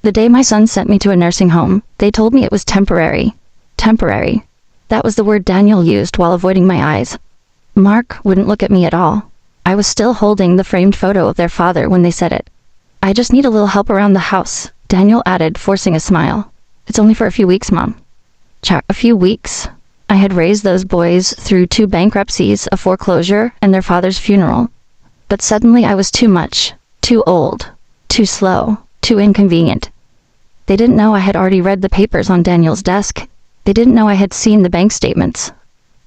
The day my son sent me to a nursing home, they told me it was temporary. Temporary. That was the word Daniel used while avoiding my eyes. Mark wouldn't look at me at all. I was still holding the framed photo of their father when they said it. I just need a little help around the house, Daniel added, forcing a smile. It's only for a few weeks, Mom. A few weeks? I had raised those boys through 2 bankruptcies, a foreclosure, and their father's funeral. But suddenly I was too much, too old, too slow, too inconvenient. They didn't know I had already read the papers on Daniel's desk. They didn't know I had seen the bank statements.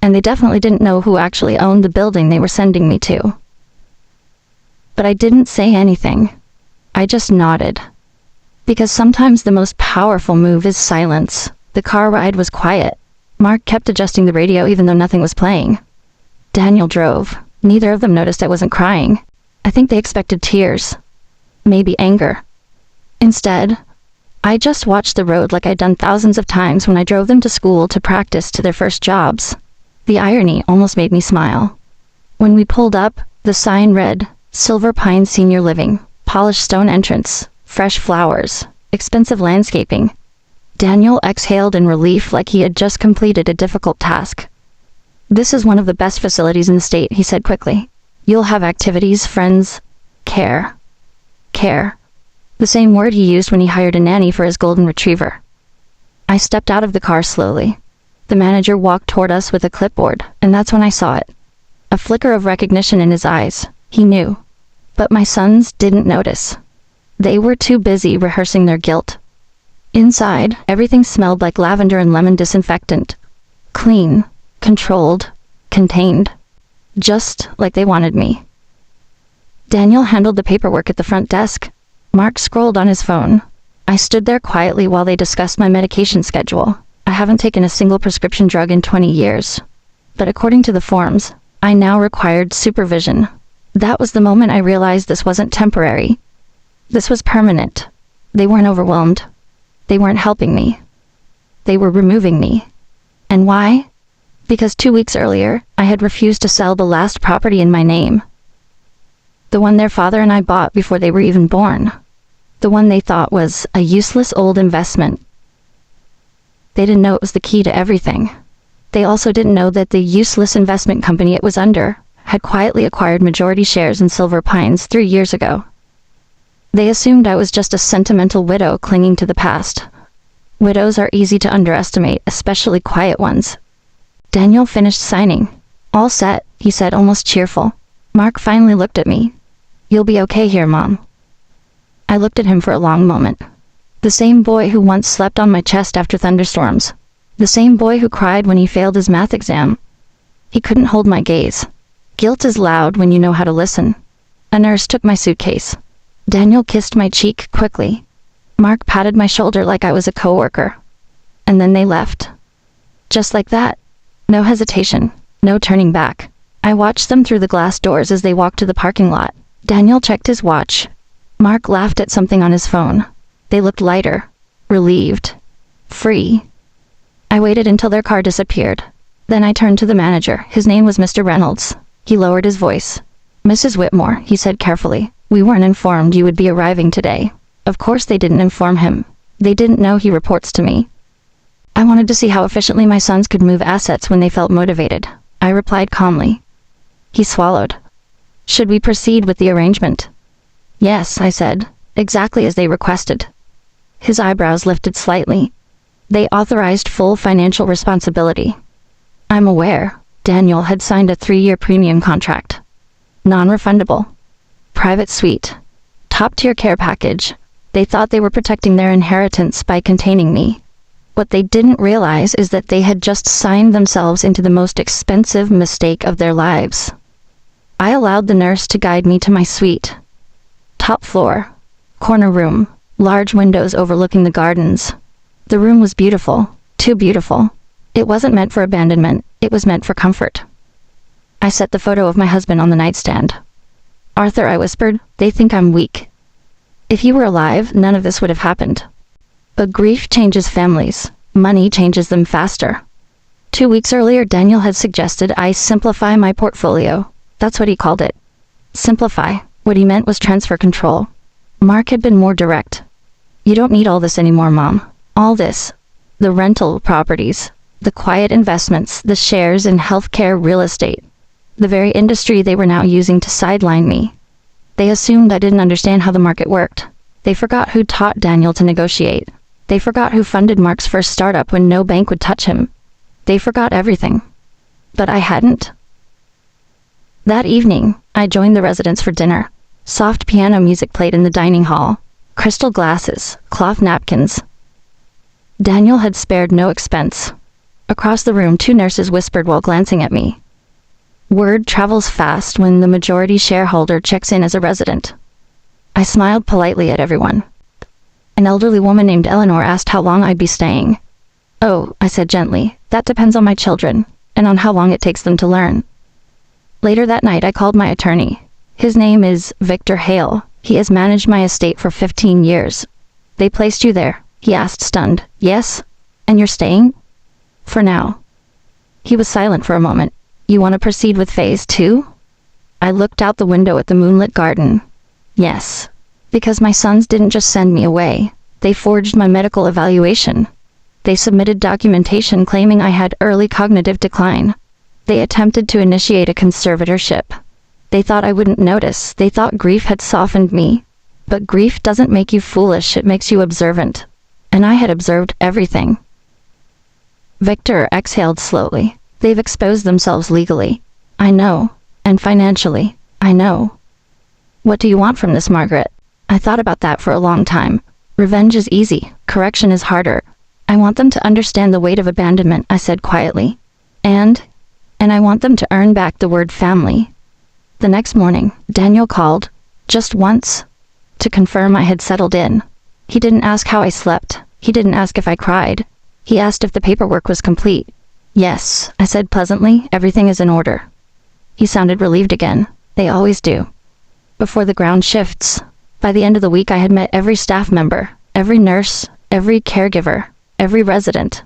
And they definitely didn't know who actually owned the building they were sending me to. But I didn't say anything. I just nodded. Because sometimes the most powerful move is silence. The car ride was quiet. Mark kept adjusting the radio even though nothing was playing. Daniel drove. Neither of them noticed I wasn't crying. I think they expected tears. Maybe anger. Instead, I just watched the road like I'd done thousands of times when I drove them to school to practice to their first jobs. The irony almost made me smile. When we pulled up, the sign read, Silver Pine Senior Living, polished stone entrance, fresh flowers, expensive landscaping. Daniel exhaled in relief like he had just completed a difficult task. This is one of the best facilities in the state, he said quickly. You'll have activities, friends, care. Care. The same word he used when he hired a nanny for his golden retriever. I stepped out of the car slowly. The manager walked toward us with a clipboard, and that's when I saw it. A flicker of recognition in his eyes. He knew. But my sons didn't notice. They were too busy rehearsing their guilt. Inside, everything smelled like lavender and lemon disinfectant. Clean, controlled, contained. Just like they wanted me. Daniel handled the paperwork at the front desk. Mark scrolled on his phone. I stood there quietly while they discussed my medication schedule. I haven't taken a single prescription drug in 20 years. But according to the forms, I now required supervision. That was the moment I realized this wasn't temporary. This was permanent. They weren't overwhelmed. They weren't helping me. They were removing me. And why? Because 2 weeks earlier, I had refused to sell the last property in my name. The one their father and I bought before they were even born. The one they thought was a useless old investment. They didn't know it was the key to everything. They also didn't know that the useless investment company it was under had quietly acquired majority shares in Silver Pines 3 years ago. They assumed I was just a sentimental widow clinging to the past. Widows are easy to underestimate, especially quiet ones. Daniel finished signing. All set, he said, almost cheerful. Mark finally looked at me. You'll be okay here, Mom. I looked at him for a long moment. The same boy who once slept on my chest after thunderstorms. The same boy who cried when he failed his math exam. He couldn't hold my gaze. Guilt is loud when you know how to listen. A nurse took my suitcase. Daniel kissed my cheek quickly. Mark patted my shoulder like I was a coworker. And then they left. Just like that. No hesitation. No turning back. I watched them through the glass doors as they walked to the parking lot. Daniel checked his watch. Mark laughed at something on his phone. They looked lighter. Relieved. Free. I waited until their car disappeared. Then I turned to the manager. His name was Mr. Reynolds. He lowered his voice. Mrs. Whitmore, he said carefully, we weren't informed you would be arriving today. Of course they didn't inform him. They didn't know he reports to me. I wanted to see how efficiently my sons could move assets when they felt motivated. I replied calmly. He swallowed. Should we proceed with the arrangement? Yes, I said, exactly as they requested. His eyebrows lifted slightly. They authorized full financial responsibility. I'm aware. Daniel had signed a 3-year premium contract. Non-refundable. Private suite. Top-tier care package. They thought they were protecting their inheritance by containing me. What they didn't realize is that they had just signed themselves into the most expensive mistake of their lives. I allowed the nurse to guide me to my suite. Top floor. Corner room. Large windows overlooking the gardens. The room was beautiful. Too beautiful. It wasn't meant for abandonment. It was meant for comfort. I set the photo of my husband on the nightstand. Arthur, I whispered, they think I'm weak. If you were alive, none of this would have happened. But grief changes families. Money changes them faster. 2 weeks earlier, Daniel had suggested I simplify my portfolio. That's what he called it. Simplify. What he meant was transfer control. Mark had been more direct. You don't need all this anymore, Mom. All this. The rental properties, the quiet investments, the shares in healthcare real estate. The very industry they were now using to sideline me. They assumed I didn't understand how the market worked. They forgot who taught Daniel to negotiate. They forgot who funded Mark's first startup when no bank would touch him. They forgot everything. But I hadn't. That evening, I joined the residents for dinner. Soft piano music played in the dining hall. Crystal glasses, cloth napkins. Daniel had spared no expense. Across the room, 2 nurses whispered while glancing at me. Word travels fast when the majority shareholder checks in as a resident. I smiled politely at everyone. An elderly woman named Eleanor asked how long I'd be staying. Oh, I said gently, that depends on my children, and on how long it takes them to learn. Later that night, I called my attorney. His name is Victor Hale. He has managed my estate for 15 years. They placed you there? He asked, stunned. Yes? And you're staying? For now. He was silent for a moment. You want to proceed with phase 2? I looked out the window at the moonlit garden. Yes. Because my sons didn't just send me away. They forged my medical evaluation. They submitted documentation claiming I had early cognitive decline. They attempted to initiate a conservatorship. They thought I wouldn't notice. They thought grief had softened me. But grief doesn't make you foolish, it makes you observant. And I had observed everything. Victor exhaled slowly. They've exposed themselves legally. I know. And financially. I know. What do you want from this, Margaret? I thought about that for a long time. Revenge is easy. Correction is harder. I want them to understand the weight of abandonment, I said quietly. And I want them to earn back the word family. The next morning, Daniel called, just once, to confirm I had settled in. He didn't ask how I slept. He didn't ask if I cried. He asked if the paperwork was complete. Yes, I said pleasantly, everything is in order. He sounded relieved again. They always do. Before the ground shifts. By the end of the week, I had met every staff member, every nurse, every caregiver, every resident.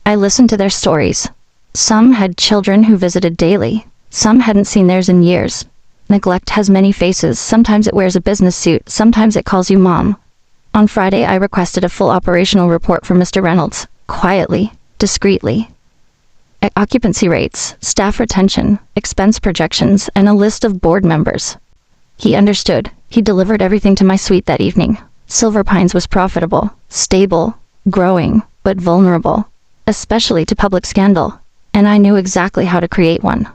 I listened to their stories. Some had children who visited daily. Some hadn't seen theirs in years. Neglect has many faces. Sometimes it wears a business suit. Sometimes it calls you Mom. On Friday, I requested a full operational report from Mr. Reynolds. Quietly, discreetly. Occupancy rates, staff retention, expense projections, and a list of board members. He understood. He delivered everything to my suite that evening. Silver Pines was profitable, stable, growing, but vulnerable, especially to public scandal. And I knew exactly how to create one.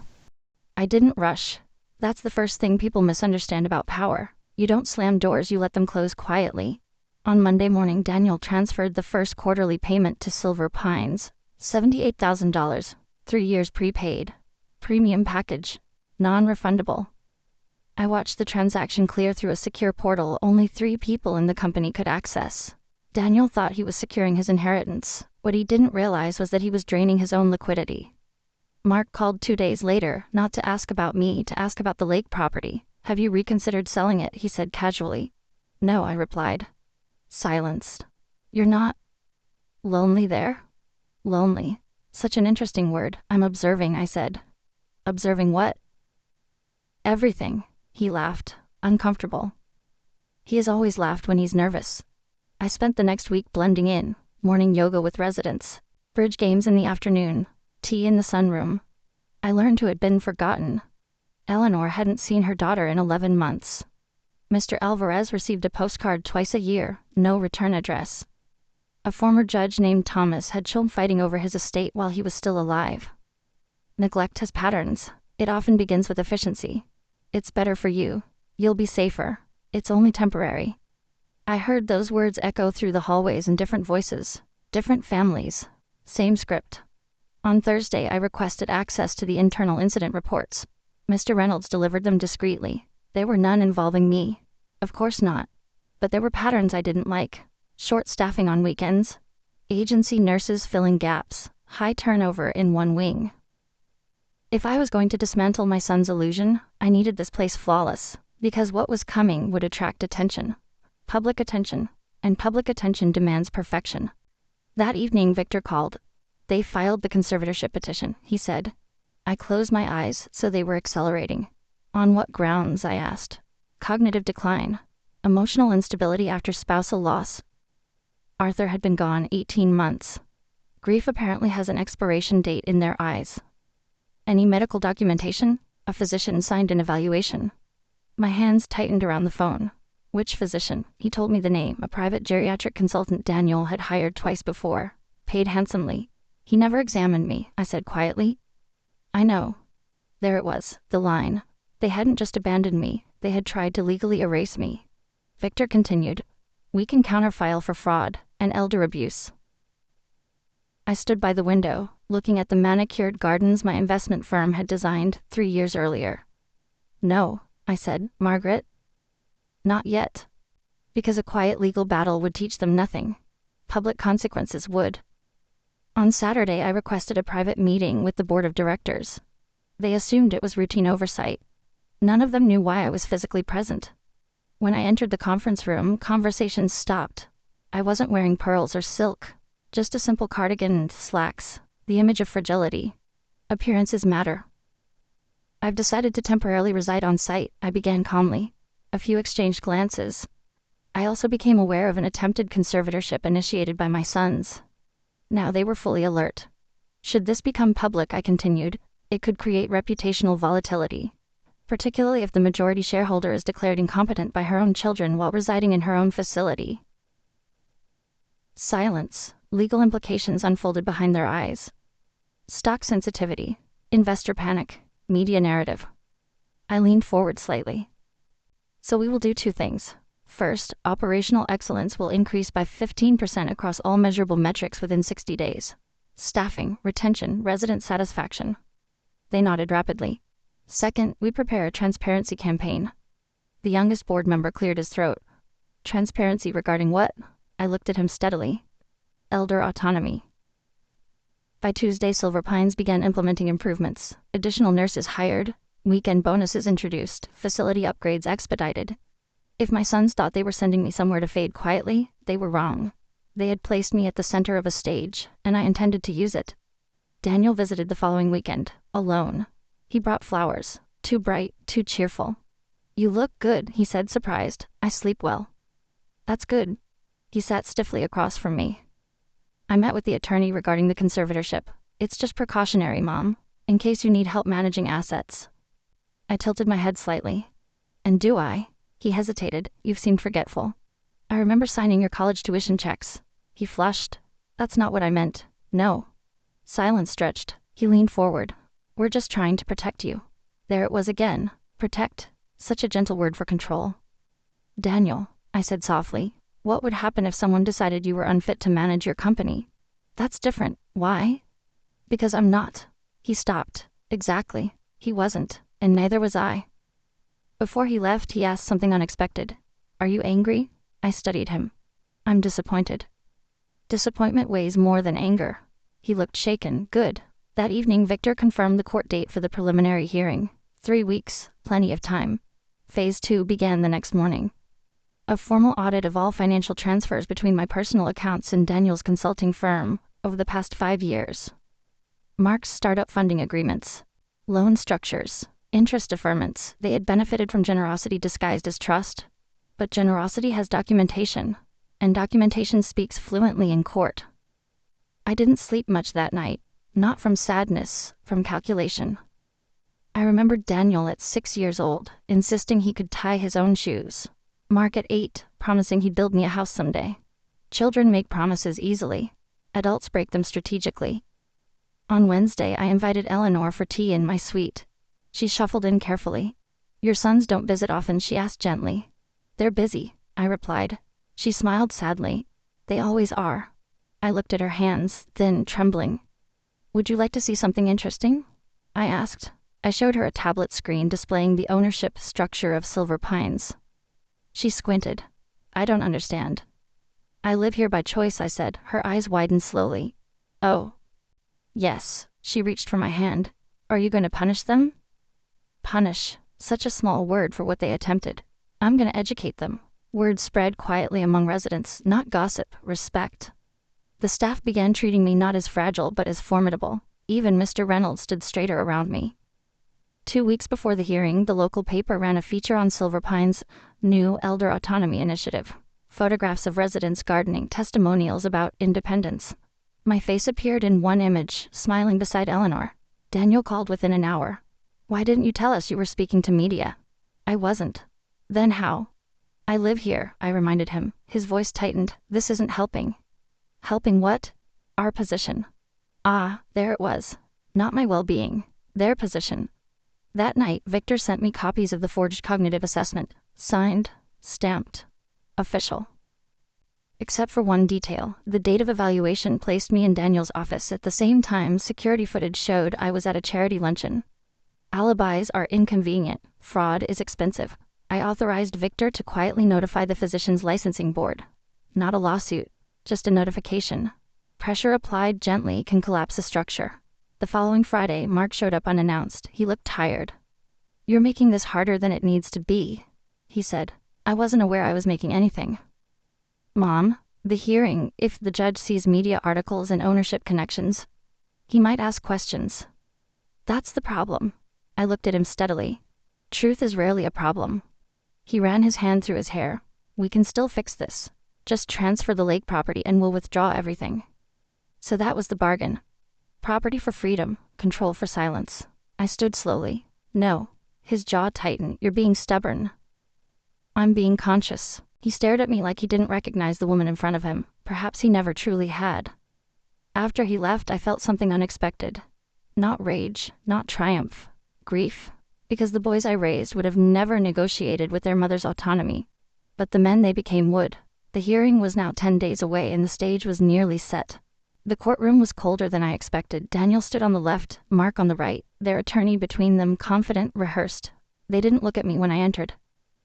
I didn't rush. That's the first thing people misunderstand about power. You don't slam doors, you let them close quietly. On Monday morning, Daniel transferred the first quarterly payment to Silver Pines. $78,000, 3 years prepaid. Premium package. Non-refundable. I watched the transaction clear through a secure portal only 3 people in the company could access. Daniel thought he was securing his inheritance. What he didn't realize was that he was draining his own liquidity. Mark called 2 days later, not to ask about me, to ask about the lake property. Have you reconsidered selling it? He said casually. No, I replied. Silenced. You're not lonely there? Lonely. Such an interesting word. I'm observing, I said. Observing what? Everything. He laughed, uncomfortable. He has always laughed when he's nervous. I spent the next week blending in, morning yoga with residents, bridge games in the afternoon, tea in the sunroom. I learned who had been forgotten. Eleanor hadn't seen her daughter in 11 months. Mr. Alvarez received a postcard twice a year, no return address. A former judge named Thomas had children fighting over his estate while he was still alive. Neglect has patterns. It often begins with efficiency. It's better for you. You'll be safer. It's only temporary. I heard those words echo through the hallways in different voices, different families, same script. On Thursday, I requested access to the internal incident reports. Mr. Reynolds delivered them discreetly. There were none involving me. Of course not. But there were patterns I didn't like. Short staffing on weekends. Agency nurses filling gaps. High turnover in one wing. If I was going to dismantle my son's illusion, I needed this place flawless, because what was coming would attract attention. Public attention. And public attention demands perfection. That evening, Victor called. They filed the conservatorship petition, he said. I closed my eyes, so they were accelerating. On what grounds, I asked. Cognitive decline. Emotional instability after spousal loss. Arthur had been gone 18 months. Grief apparently has an expiration date in their eyes. Any medical documentation? A physician signed an evaluation. My hands tightened around the phone. Which physician? He told me the name, a private geriatric consultant Daniel had hired twice before, paid handsomely. He never examined me, I said quietly. I know. There it was, the line. They hadn't just abandoned me, they had tried to legally erase me. Victor continued, we can counterfile for fraud and elder abuse. I stood by the window, looking at the manicured gardens my investment firm had designed 3 years earlier. No, I said, Margaret. Not yet. Because a quiet legal battle would teach them nothing. Public consequences would. On Saturday, I requested a private meeting with the board of directors. They assumed it was routine oversight. None of them knew why I was physically present. When I entered the conference room, conversations stopped. I wasn't wearing pearls or silk, just a simple cardigan and slacks, the image of fragility. Appearances matter. I've decided to temporarily reside on site, I began calmly. A few exchanged glances. I also became aware of an attempted conservatorship initiated by my sons. Now they were fully alert. Should this become public, I continued, it could create reputational volatility, particularly if the majority shareholder is declared incompetent by her own children while residing in her own facility. Silence. Legal implications unfolded behind their eyes. Stock sensitivity. Investor panic. Media narrative. I leaned forward slightly. So we will do 2 things. First, operational excellence will increase by 15% across all measurable metrics within 60 days. Staffing, retention, resident satisfaction. They nodded rapidly. Second, we prepare a transparency campaign. The youngest board member cleared his throat. Transparency regarding what? I looked at him steadily. Elder autonomy. By Tuesday, Silver Pines began implementing improvements. Additional nurses hired, weekend bonuses introduced, facility upgrades expedited. If my sons thought they were sending me somewhere to fade quietly, they were wrong. They had placed me at the center of a stage, and I intended to use it. Daniel visited the following weekend, alone. He brought flowers, too bright, too cheerful. You look good, he said, surprised. I sleep well. That's good. He sat stiffly across from me. I met with the attorney regarding the conservatorship. It's just precautionary, Mom, in case you need help managing assets. I tilted my head slightly. And do I? He hesitated. You've seemed forgetful. I remember signing your college tuition checks. He flushed. That's not what I meant. No. Silence stretched. He leaned forward. We're just trying to protect you. There it was again. Protect. Such a gentle word for control. Daniel, I said softly, what would happen if someone decided you were unfit to manage your company? That's different. Why? Because I'm not. He stopped. Exactly. He wasn't, and neither was I. Before he left, he asked something unexpected. Are you angry? I studied him. I'm disappointed. Disappointment weighs more than anger. He looked shaken. Good. That evening, Victor confirmed the court date for the preliminary hearing. 3 weeks, plenty of time. Phase 2 began the next morning. A formal audit of all financial transfers between my personal accounts and Daniel's consulting firm over the past 5 years. Mark's startup funding agreements. Loan structures. Interest deferments. They had benefited from generosity disguised as trust. But generosity has documentation, and documentation speaks fluently in court. I didn't sleep much that night, not from sadness, from calculation. I remembered Daniel at 6 years old, insisting he could tie his own shoes. Mark at 8, promising he'd build me a house someday. Children make promises easily. Adults break them strategically. On Wednesday, I invited Eleanor for tea in my suite. She shuffled in carefully. Your sons don't visit often, she asked gently. They're busy, I replied. She smiled sadly. They always are. I looked at her hands, thin, trembling. Would you like to see something interesting? I asked. I showed her a tablet screen displaying the ownership structure of Silver Pines. She squinted. I don't understand. I live here by choice, I said. Her eyes widened slowly. Oh. Yes. She reached for my hand. Are you going to punish them? Punish. Such a small word for what they attempted. I'm going to educate them. Word spread quietly among residents, not gossip, respect. The staff began treating me not as fragile, but as formidable. Even Mr. Reynolds stood straighter around me. 2 weeks before the hearing, the local paper ran a feature on Silver Pine's new Elder Autonomy Initiative. Photographs of residents gardening, testimonials about independence. My face appeared in one image, smiling beside Eleanor. Daniel called within an hour. Why didn't you tell us you were speaking to media? I wasn't. Then how? I live here, I reminded him. His voice tightened. This isn't helping. Helping what? Our position. Ah, there it was. Not my well-being. Their position. That night, Victor sent me copies of the forged cognitive assessment. Signed, stamped, official. Except for one detail, the date of evaluation placed me in Daniel's office at the same time security footage showed I was at a charity luncheon. Alibis are inconvenient. Fraud is expensive. I authorized Victor to quietly notify the physician's licensing board. Not a lawsuit, just a notification. Pressure applied gently can collapse a structure. The following Friday, Mark showed up unannounced. He looked tired. You're making this harder than it needs to be, he said. I wasn't aware I was making anything. Mom, the hearing, if the judge sees media articles and ownership connections, he might ask questions. That's the problem. I looked at him steadily. Truth is rarely a problem. He ran his hand through his hair. We can still fix this. Just transfer the lake property and we'll withdraw everything. So that was the bargain. Property for freedom, control for silence. I stood slowly. No. His jaw tightened. You're being stubborn. I'm being conscious. He stared at me like he didn't recognize the woman in front of him. Perhaps he never truly had. After he left, I felt something unexpected. Not rage, not triumph. Grief. Because the boys I raised would have never negotiated with their mother's autonomy. But the men they became would. The hearing was now 10 days away and the stage was nearly set. The courtroom was colder than I expected. Daniel stood on the left, Mark on the right, their attorney between them, confident, rehearsed. They didn't look at me when I entered.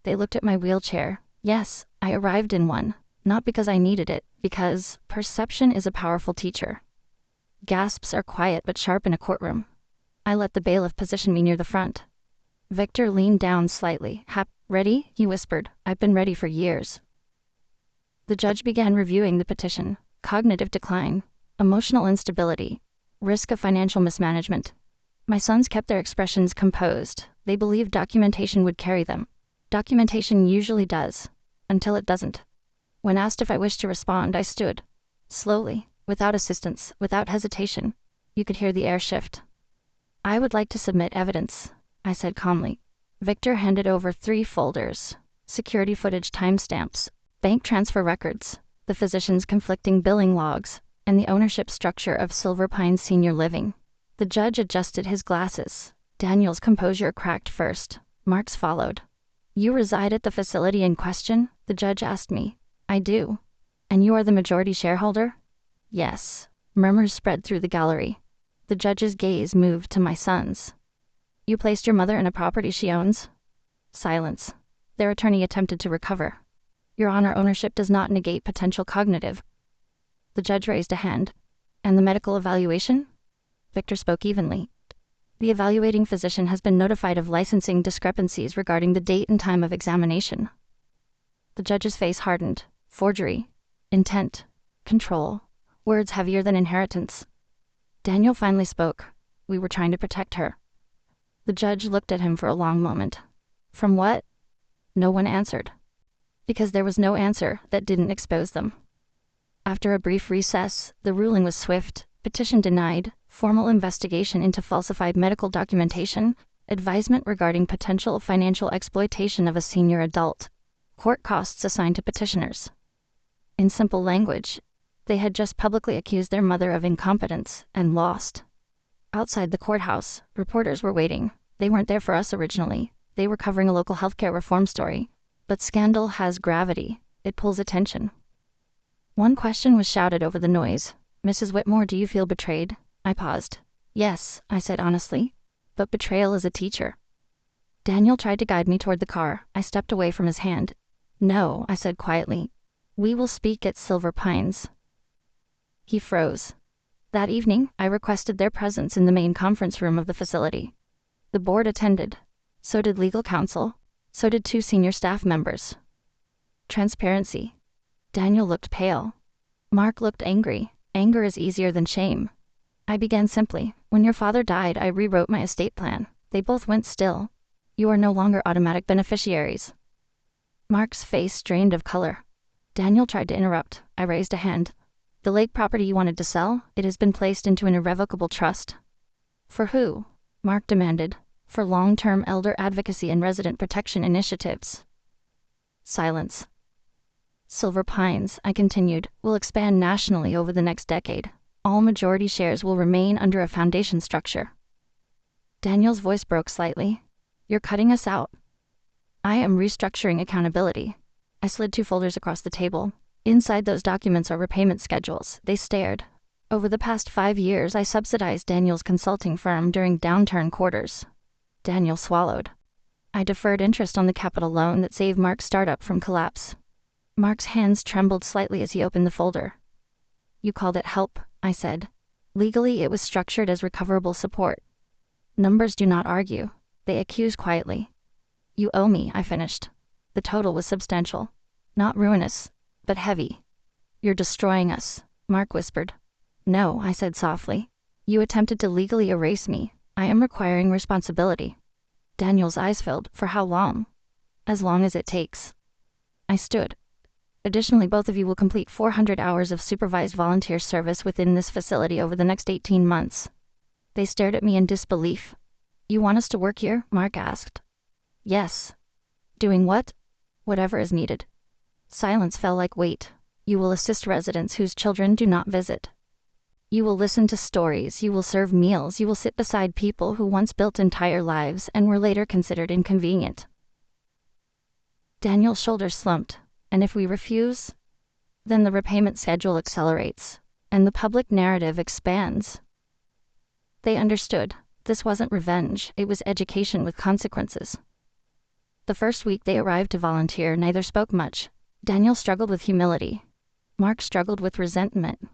They looked at my wheelchair. Yes, I arrived in one. Not because I needed it, because perception is a powerful teacher. Gasps are quiet but sharp in a courtroom. I let the bailiff position me near the front. Victor leaned down slightly. Ready? He whispered. I've been ready for years. The judge began reviewing the petition. Cognitive decline, emotional instability, risk of financial mismanagement. My sons kept their expressions composed. They believed documentation would carry them. Documentation usually does, until it doesn't. When asked if I wished to respond, I stood. Slowly, without assistance, without hesitation. You could hear the air shift. I would like to submit evidence, I said calmly. Victor handed over 3 folders. Security footage timestamps, bank transfer records, the physician's conflicting billing logs, and the ownership structure of Silver Pines Senior Living. The judge adjusted his glasses. Daniel's composure cracked first. Mark's followed. You reside at the facility in question? The judge asked me. I do. And you are the majority shareholder? Yes. Murmurs spread through the gallery. The judge's gaze moved to my sons. You placed your mother in a property she owns? Silence. Their attorney attempted to recover. Your Honor, ownership does not negate potential cognitive. The judge raised a hand. And the medical evaluation? Victor spoke evenly. The evaluating physician has been notified of licensing discrepancies regarding the date and time of examination. The judge's face hardened. Forgery. Intent. Control. Words heavier than inheritance. Daniel finally spoke. We were trying to protect her. The judge looked at him for a long moment. From what? No one answered. Because there was no answer that didn't expose them. After a brief recess, the ruling was swift. Petition denied. Formal investigation into falsified medical documentation. Advisement regarding potential financial exploitation of a senior adult. Court costs assigned to petitioners. In simple language, they had just publicly accused their mother of incompetence and lost. Outside the courthouse, reporters were waiting. They weren't there for us originally. They were covering a local healthcare reform story. But scandal has gravity. It pulls attention. One question was shouted over the noise. Mrs. Whitmore, do you feel betrayed? I paused. Yes, I said honestly. But betrayal is a teacher. Daniel tried to guide me toward the car. I stepped away from his hand. No, I said quietly. We will speak at Silver Pines. He froze. That evening, I requested their presence in the main conference room of the facility. The board attended. So did legal counsel. So did 2 senior staff members. Transparency. Daniel looked pale. Mark looked angry. Anger is easier than shame. I began simply. When your father died, I rewrote my estate plan. They both went still. You are no longer automatic beneficiaries. Mark's face drained of color. Daniel tried to interrupt. I raised a hand. The lake property you wanted to sell, it has been placed into an irrevocable trust. For who? Mark demanded. For long-term elder advocacy and resident protection initiatives. Silence. Silver Pines, I continued, will expand nationally over the next decade. All majority shares will remain under a foundation structure. Daniel's voice broke slightly. You're cutting us out. I am restructuring accountability. I slid 2 folders across the table. Inside those documents are repayment schedules. They stared. Over the past 5 years, I subsidized Daniel's consulting firm during downturn quarters. Daniel swallowed. I deferred interest on the capital loan that saved Mark's startup from collapse. Mark's hands trembled slightly as he opened the folder. You called it help, I said. Legally, it was structured as recoverable support. Numbers do not argue. They accuse quietly. You owe me, I finished. The total was substantial. Not ruinous, but heavy. You're destroying us, Mark whispered. No, I said softly. You attempted to legally erase me. I am requiring responsibility. Daniel's eyes filled. For how long? As long as it takes. I stood. Additionally, both of you will complete 400 hours of supervised volunteer service within this facility over the next 18 months. They stared at me in disbelief. You want us to work here? Mark asked. Yes. Doing what? Whatever is needed. Silence fell like weight. You will assist residents whose children do not visit. You will listen to stories, you will serve meals, you will sit beside people who once built entire lives and were later considered inconvenient. Daniel's shoulders slumped. And if we refuse? Then the repayment schedule accelerates, and the public narrative expands. They understood. This wasn't revenge, it was education with consequences. The first week they arrived to volunteer, neither spoke much. Daniel struggled with humility. Mark struggled with resentment.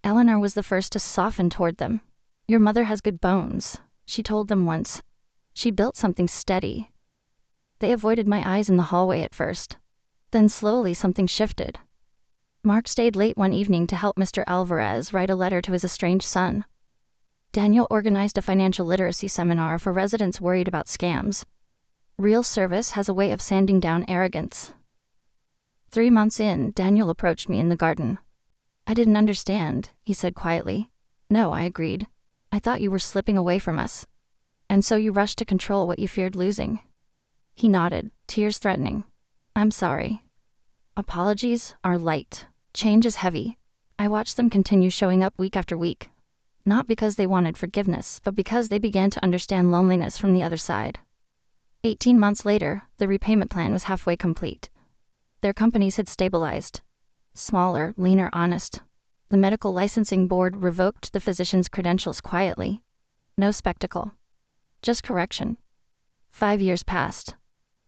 Eleanor was the first to soften toward them. Your mother has good bones, she told them once. She built something steady. They avoided my eyes in the hallway at first. Then slowly something shifted. Mark stayed late one evening to help Mr. Alvarez write a letter to his estranged son. Daniel organized a financial literacy seminar for residents worried about scams. Real service has a way of sanding down arrogance. 3 months in, Daniel approached me in the garden. I didn't understand, he said quietly. No, I agreed. I thought you were slipping away from us. And so you rushed to control what you feared losing. He nodded, tears threatening. I'm sorry. Apologies are light. Change is heavy. I watched them continue showing up week after week. Not because they wanted forgiveness, but because they began to understand loneliness from the other side. 18 months later, the repayment plan was halfway complete. Their companies had stabilized. Smaller, leaner, honest. The medical licensing board revoked the physician's credentials quietly. No spectacle. Just correction. 5 years passed.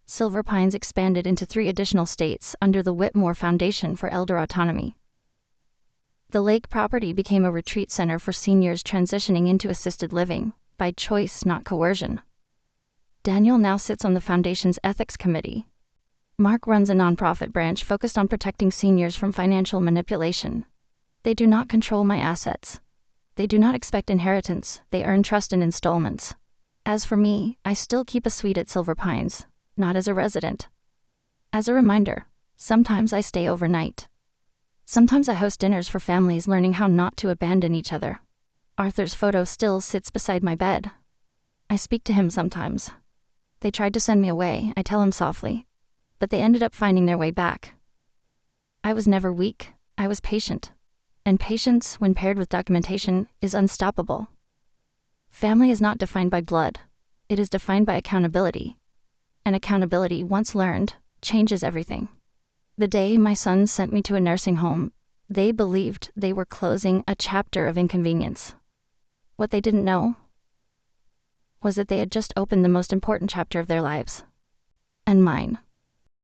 Silver Pines expanded into 3 additional states under the Whitmore Foundation for Elder Autonomy. The lake property became a retreat center for seniors transitioning into assisted living, by choice, not coercion. Daniel now sits on the foundation's ethics committee. Mark runs a nonprofit branch focused on protecting seniors from financial manipulation. They do not control my assets. They do not expect inheritance. They earn trust in installments. As for me, I still keep a suite at Silver Pines. Not as a resident. As a reminder, sometimes I stay overnight. Sometimes I host dinners for families learning how not to abandon each other. Arthur's photo still sits beside my bed. I speak to him sometimes. They tried to send me away, I tell him softly, but they ended up finding their way back. I was never weak, I was patient. And patience, when paired with documentation, is unstoppable. Family is not defined by blood. It is defined by accountability. And accountability, once learned, changes everything. The day my sons sent me to a nursing home, they believed they were closing a chapter of inconvenience. What they didn't know was that they had just opened the most important chapter of their lives. And mine.